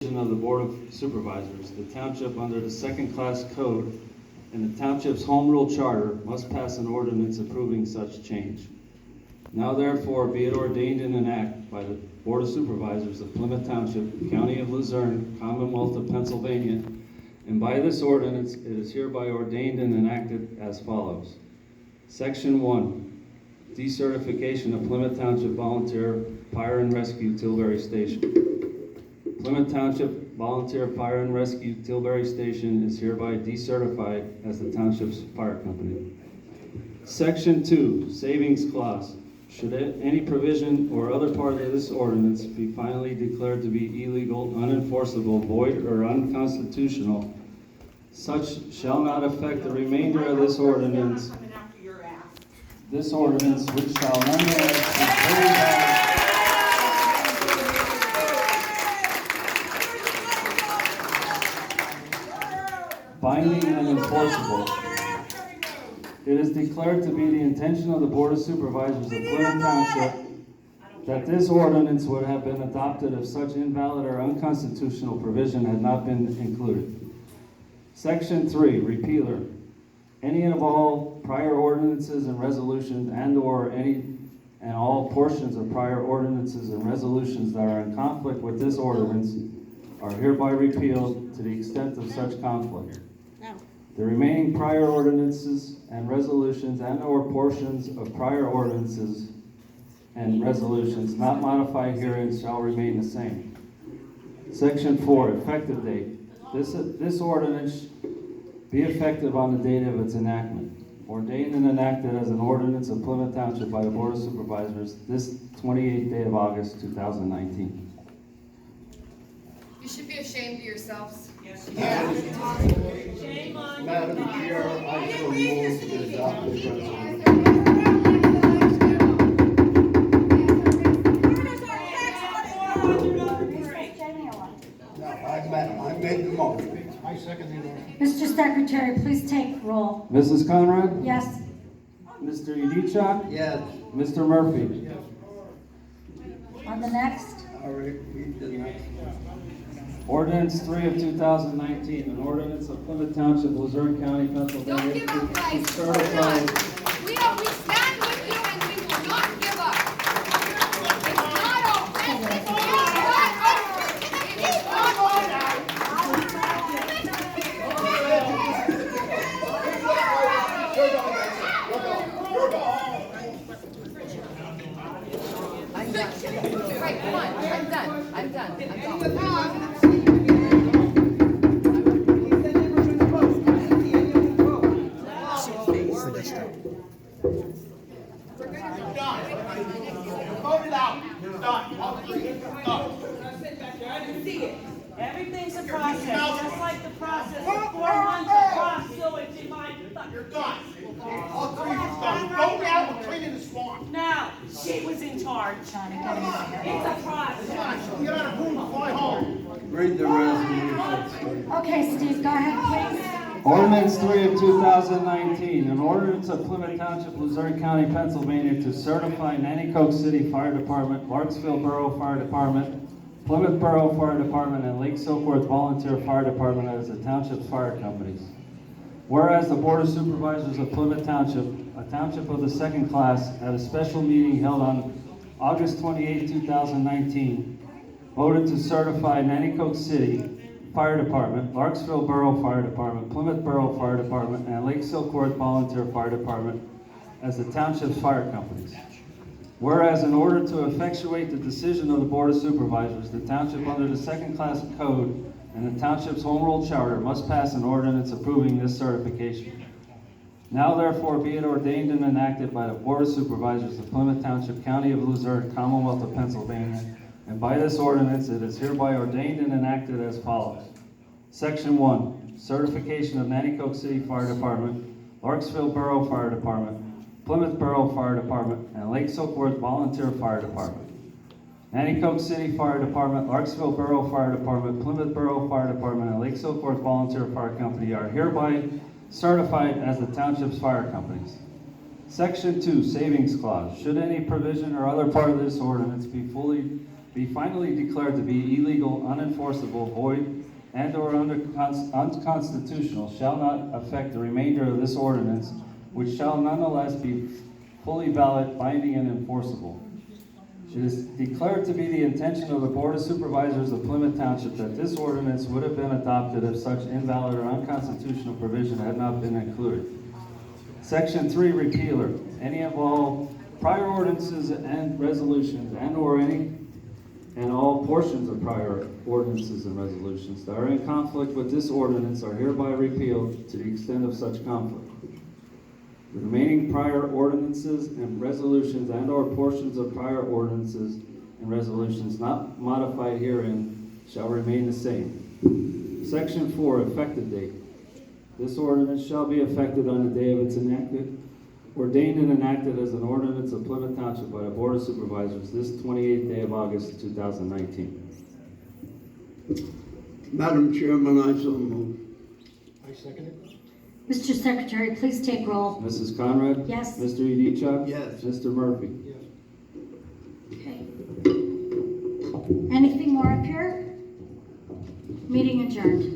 provision of the Board of Supervisors, the township under the second-class code and the township's home rule charter must pass an ordinance approving such change. Now therefore be it ordained in an act by the Board of Supervisors of Plymouth Township, County of Luzerne, Commonwealth of Pennsylvania, and by this ordinance it is hereby ordained and enacted as follows. Section 1, decertification of Plymouth Township Volunteer Fire and Rescue Tilbury Station. Plymouth Township Volunteer Fire and Rescue Tilbury Station is hereby decertified as the township's fire company. Section 2, savings clause. Should any provision or other part of this ordinance be finally declared to be illegal, unenforceable, void, or unconstitutional, such shall not affect the remainder of this ordinance. This ordinance, which shall nonetheless be fully valid, binding and enforceable. It is declared to be the intention of the Board of Supervisors of Plymouth Township that this ordinance would have been adopted if such invalid or unconstitutional provision had not been included. Section 3, repealer. Any and all prior ordinances and resolutions and/or any and all portions of prior ordinances and resolutions that are in conflict with this ordinance are hereby repealed to the extent of such conflict. The remaining prior ordinances and resolutions and/or portions of prior ordinances and resolutions not modified herein shall remain the same. Section 4, effective date. This ordinance be effective on the date of its enactment. Ordained and enacted as an ordinance of Plymouth Township by the Board of Supervisors this 28th day of August, 2019. You should be ashamed of yourselves. Yes. Shame on you. Madam Chair, I so move to adopt this resolution. No, I made the motion. I second the motion. Mr. Secretary, please take roll. Mrs. Conrad? Yes. Mr. Yudichak? Yes. Mr. Murphy? Yes. On the next. All right, read the next one. Ordinance 3 of 2019, an ordinance of Plymouth Township, Luzerne County, Pennsylvania. Don't give up, guys. to We're certify- not. We stand with you and we will not give up. It's not over. It's not over. It's not over. Right, come on. I'm done. I'm done. Vote it out. It's done. I can see it. Everything's a process, just like the process of 4 months of cross sewage in my. You're done. All three of you done. Vote out. We're cleaning the swamp. Now, she was in charge. It's a process. Get out of the room and fly home. Read the resolution. Okay, Steve, go ahead, please. Ordinance 3 of 2019, an ordinance of Plymouth Township, Luzerne County, Pennsylvania to certify Nanticoke City Fire Department, Larksville Borough Fire Department, Plymouth Borough Fire Department, and Lake Silkworth Volunteer Fire Department as the township's fire companies. Whereas the Board of Supervisors of Plymouth Township, a township of the second class, at a special meeting held on August 28, 2019, voted to certify Nanticoke City Fire Department, Larksville Borough Fire Department, Plymouth Borough Fire Department, and Lake Silkworth Volunteer Fire Department as the township's fire companies. Whereas in order to effectuate the decision of the Board of Supervisors, the township under the second-class code and the township's home rule charter must pass an ordinance approving this certification. Now therefore be it ordained and enacted by the Board of Supervisors of Plymouth Township, County of Luzerne, Commonwealth of Pennsylvania, and by this ordinance it is hereby ordained and enacted as follows. Section 1, certification of Nanticoke City Fire Department, Larksville Borough Fire Department, Plymouth Borough Fire Department, and Lake Silkworth Volunteer Fire Department. Nanticoke City Fire Department, Larksville Borough Fire Department, Plymouth Borough Fire Department, and Lake Silkworth Volunteer Fire Company are hereby certified as the township's fire companies. Section 2, savings clause. Should any provision or other part of this ordinance be be finally declared to be illegal, unenforceable, void, and/or unconstitutional shall not affect the remainder of this ordinance, which shall nonetheless be fully valid, binding, and enforceable. It is declared to be the intention of the Board of Supervisors of Plymouth Township that this ordinance would have been adopted if such invalid or unconstitutional provision had not been included. Section 3, repealer. Any of all prior ordinances and resolutions and/or any and all portions of prior ordinances and resolutions that are in conflict with this ordinance are hereby repealed to the extent of such conflict. The remaining prior ordinances and resolutions and/or portions of prior ordinances and resolutions not modified herein shall remain the same. Section 4, effective date. This ordinance shall be effective on the day of its enactment, ordained and enacted as an ordinance of Plymouth Township by the Board of Supervisors this 28th day of August 2019. Madam Chairman, I so move. I second it. Mr. Secretary, please take roll. Mrs. Conrad? Yes. Mr. Edichak? Yes. Mr. Murphy? Okay. Anything more up here? Meeting adjourned.